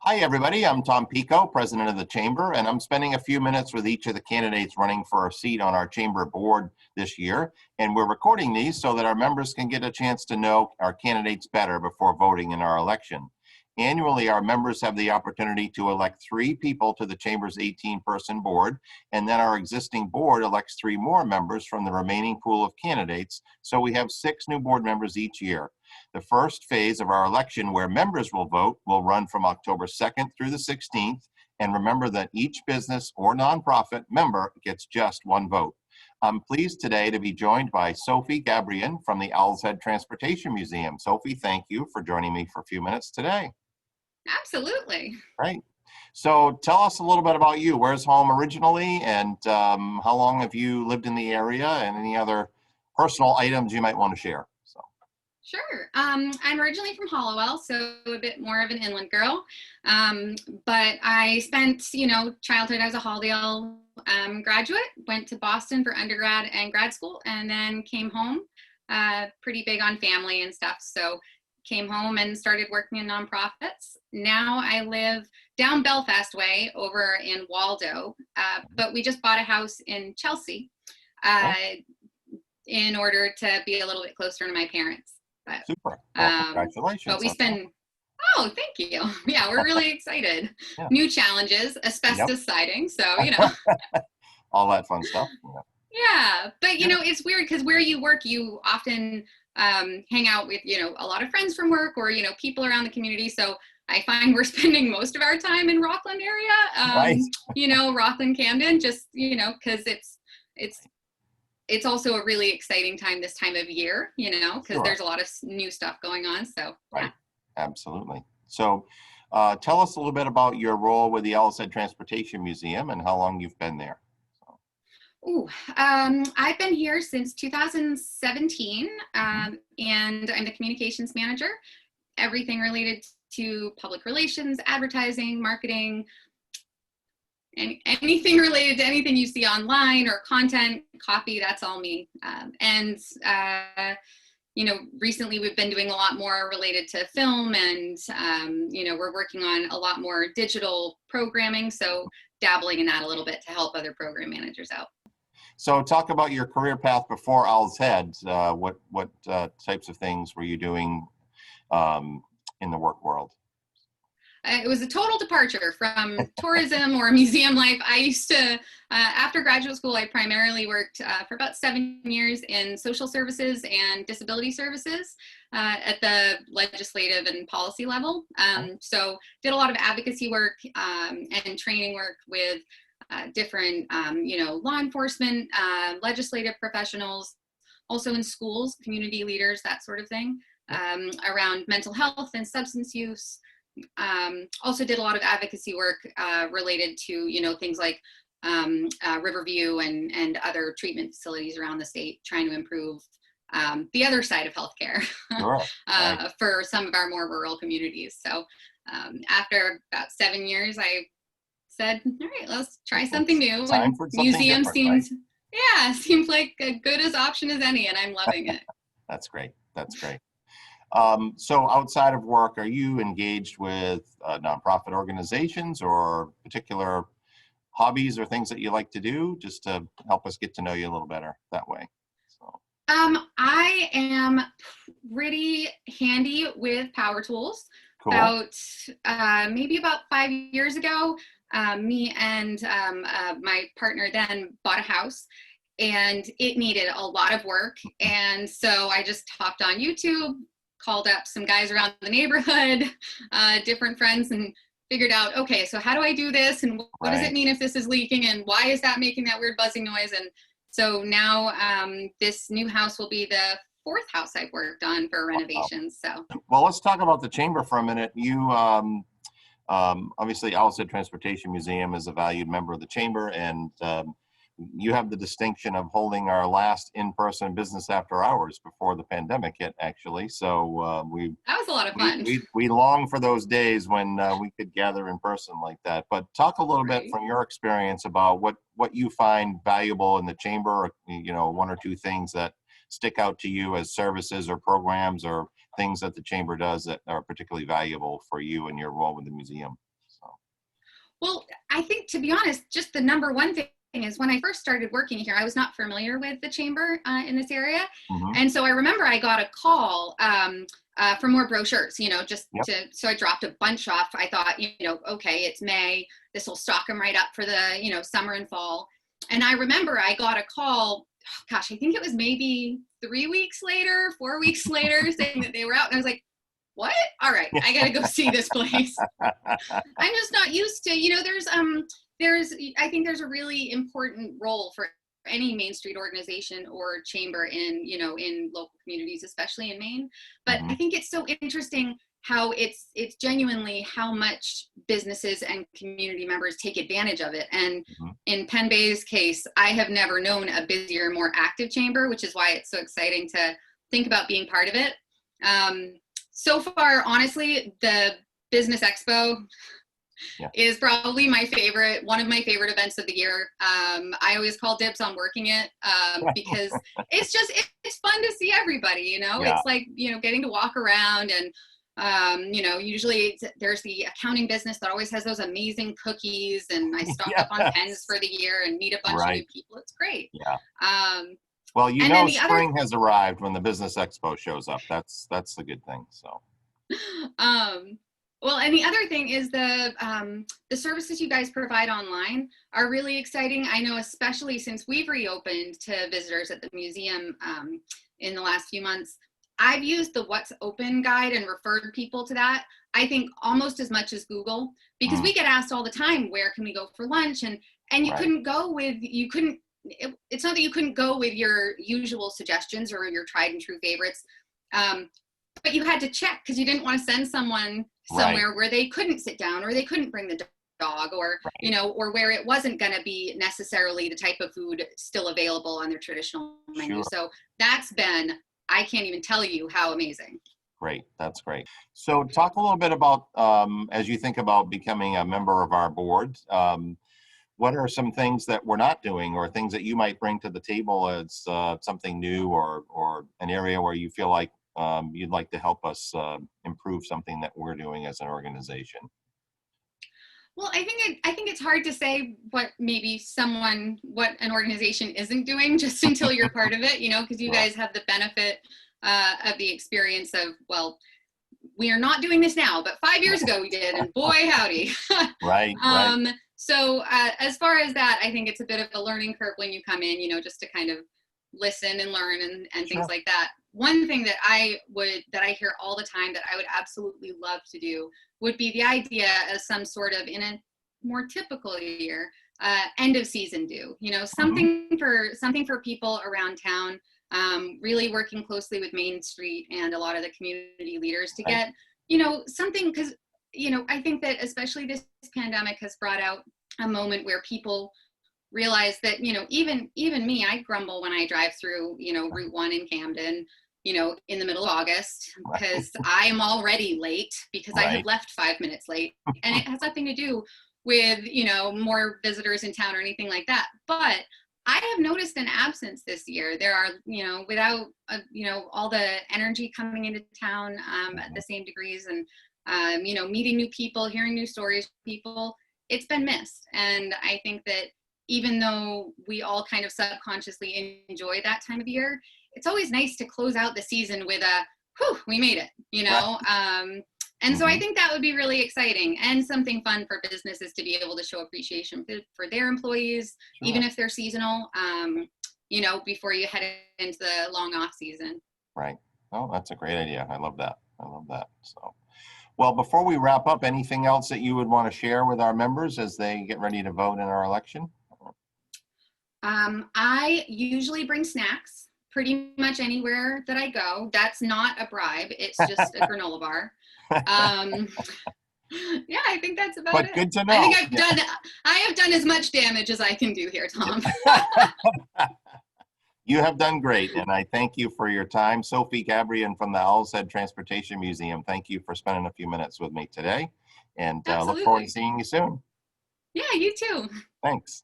Hi, everybody. I'm Tom Pico, president of the Chamber, and I'm spending a few minutes with each of the candidates running for a seat on our Chamber board this year. And we're recording these so that our members can get a chance to know our candidates better before voting in our election. Annually, our members have the opportunity to elect 3 people to the Chamber's 18-person board, and then our existing board elects 3 more members from the remaining pool of candidates, so we have 6 new board members each year. The first phase of our election, where members will vote, will run from October 2nd through the 16th, and remember that each business or nonprofit member gets just 1 vote. I'm pleased today to be joined by Sophie Gabrion from the Owl's Head Transportation Museum. Sophie, thank you for joining me for a few minutes today. Absolutely. Right. So tell us a little bit about you. Where's home originally, and how long have you lived in the area, and any other personal items you might want to share? So. Sure. I'm originally from Hollowell, so a bit more of an inland girl. But I spent, childhood as a Hollowell graduate, went to Boston for undergrad and grad school, and then came home, pretty big on family and stuff. So came home and started working in nonprofits. Now I live down Belfast way over in Waldo, but we just bought a house in Chelsea in order to be a little bit closer to my parents. But, super. Well, congratulations. But we spend, oh, thank you. Yeah, we're really excited. Yeah. New challenges, asbestos siding, so, all that fun stuff. Yeah, but, it's weird because where you work, you often hang out with, a lot of friends from work or, people around the community. So I find we're spending most of our time in Rockland area, right. Rockland, Camden, just, because it's also a really exciting time this time of year, because sure. There's a lot of new stuff going on. So right, yeah. Absolutely. So tell us a little bit about your role with the Owl's Head Transportation Museum and how long you've been there. I've been here since 2017, and I'm the communications manager. Everything related to public relations, advertising, marketing, and anything related to anything you see online or content, copy, that's all me. Recently we've been doing a lot more related to film, and, we're working on a lot more digital programming. So dabbling in that a little bit to help other program managers out. So talk about your career path before Owl's Head. What types of things were you doing in the work world? It was a total departure from tourism or museum life. I used to, after graduate school, I primarily worked for about 7 years in social services and disability services at the legislative and policy level. So did a lot of advocacy work and training work with different, law enforcement, legislative professionals, also in schools, community leaders, that sort of thing, around mental health and substance use. Also did a lot of advocacy work related to, things like Riverview and other treatment facilities around the state, trying to improve the other side of healthcare sure. Right. For some of our more rural communities. So after about 7 years, I said, all right, let's try something new. Time for something museum seems, right? Seems like a good as option as any, and I'm loving it. That's great. That's great. So outside of work, are you engaged with nonprofit organizations or particular hobbies or things that you like to do, just to help us get to know you a little better that way? So. I am pretty handy with power tools. Cool. Maybe about 5 years ago, me and my partner then bought a house, and it needed a lot of work. And so I just hopped on YouTube, called up some guys around the neighborhood, different friends, and figured out, okay, so how do I do this? And what does it mean if this is leaking? And why is that making that weird buzzing noise? And so now this new house will be the 4th house I've worked on for renovations. So, well, let's talk about the Chamber for a minute. You obviously, Owl's Head Transportation Museum is a valued member of the Chamber, and you have the distinction of holding our last in-person business after hours before the pandemic hit, actually. So that was a lot of fun. We long for those days when we could gather in person like that. But talk a little bit from your experience about what you find valuable in the Chamber, 1 or 2 things that stick out to you as services or programs or things that the Chamber does that are particularly valuable for you and your role with the museum. So. Well, I think, to be honest, just the number one thing is when I first started working here, I was not familiar with the chamber in this area. Mhm. And so I remember I got a call for more brochures, Yep. so I dropped a bunch off. I thought, okay, it's May. This will stock them right up for the, summer and fall. And I remember I got a call, gosh, I think it was maybe 3 weeks later, 4 weeks later, saying that they were out. And I was like, what? All right, I got to go see this place. I'm just not used to, I think there's a really important role for any Main Street organization or chamber in local communities, especially in Maine. But I Mhm. think it's so interesting how it's genuinely how much businesses and community members take advantage of it. And Mhm. in Penn Bay's case, I have never known a busier, more active chamber, which is why it's so exciting to think about being part of it. So far, honestly, the Business Expo Yeah. is probably one of my favorite events of the year. I always call dibs on working it because it's fun to see everybody, Yeah. it's like, getting to walk around and, usually there's the accounting business that always has those amazing cookies, and I stock up on pens Yes. for the year and meet a bunch of new Right. people. It's great. Yeah. Um, Well, and then the other spring has arrived when the Business Expo shows up. That's the good thing. So. um, well, and the other thing is the services you guys provide online are really exciting. I know, especially since we've reopened to visitors at the museum in the last few months, I've used the What's Open guide and referred people to that. I think almost as much as Google, because Mm, we get asked all the time, where can we go for lunch? And right. it's not that you couldn't go with your usual suggestions or your tried and true favorites. But you had to check because you didn't want to send someone Right. somewhere where they couldn't sit down or they couldn't bring the dog, or Right. or where it wasn't going to be necessarily the type of food still available on their traditional menu. Sure. So I can't even tell you how amazing. Great. That's great. So talk a little bit about, as you think about becoming a member of our board, what are some things that we're not doing, or things that you might bring to the table as something new, or an area where you feel like you'd like to help us improve something that we're doing as an organization? Well, I think it's hard to say what an organization isn't doing just until you're part of it, because you Right. guys have the benefit of the experience of, well, we are not doing this now, but 5 years ago we did, and boy, howdy. Right. Right. So as far as that, I think it's a bit of a learning curve when you come in, just to kind of listen and learn and things Sure. like that. One thing that I hear all the time that I would absolutely love to do would be the idea of some sort of, in a more typical year, end of season do, Hmm. something for people around town. Really working closely with Main Street and a lot of the community leaders to Right. get, something, because, I think that especially this pandemic has brought out a moment where people realize that, even me, I grumble when I drive through, Route 1 in Camden, in the middle of August, Right. because I'm already late because I have Right. left 5 minutes late, and it has nothing to do with, more visitors in town or anything like that. But I have noticed an absence this year. There are, without, all the energy coming into town at Mhm. the same degrees, and, meeting new people, hearing new stories from people, it's been missed. And I think that even though we all kind of subconsciously enjoy that time of year, it's always nice to close out the season with a, whew, we made it, Right. and so I Hmm. think that would be really exciting and something fun for businesses to be able to show appreciation for their employees, even Sure. if they're seasonal, before you head into the long off season. Right. Oh, that's a great idea. I love that. I love that. So, well, before we wrap up, anything else that you would want to share with our members as they get ready to vote in our election? I usually bring snacks pretty much anywhere that I go. That's not a bribe. It's just a granola bar. Um, yeah, I think that's about But it. good to I think know. I have done as much damage as I can do here, Tom. You have done great, and I thank you for your time. Sophie Gabrion from the Owl's Head Transportation Museum, thank you for spending a few minutes with me today, and look forward to Absolutely. seeing you soon. Yeah, you too. Thanks.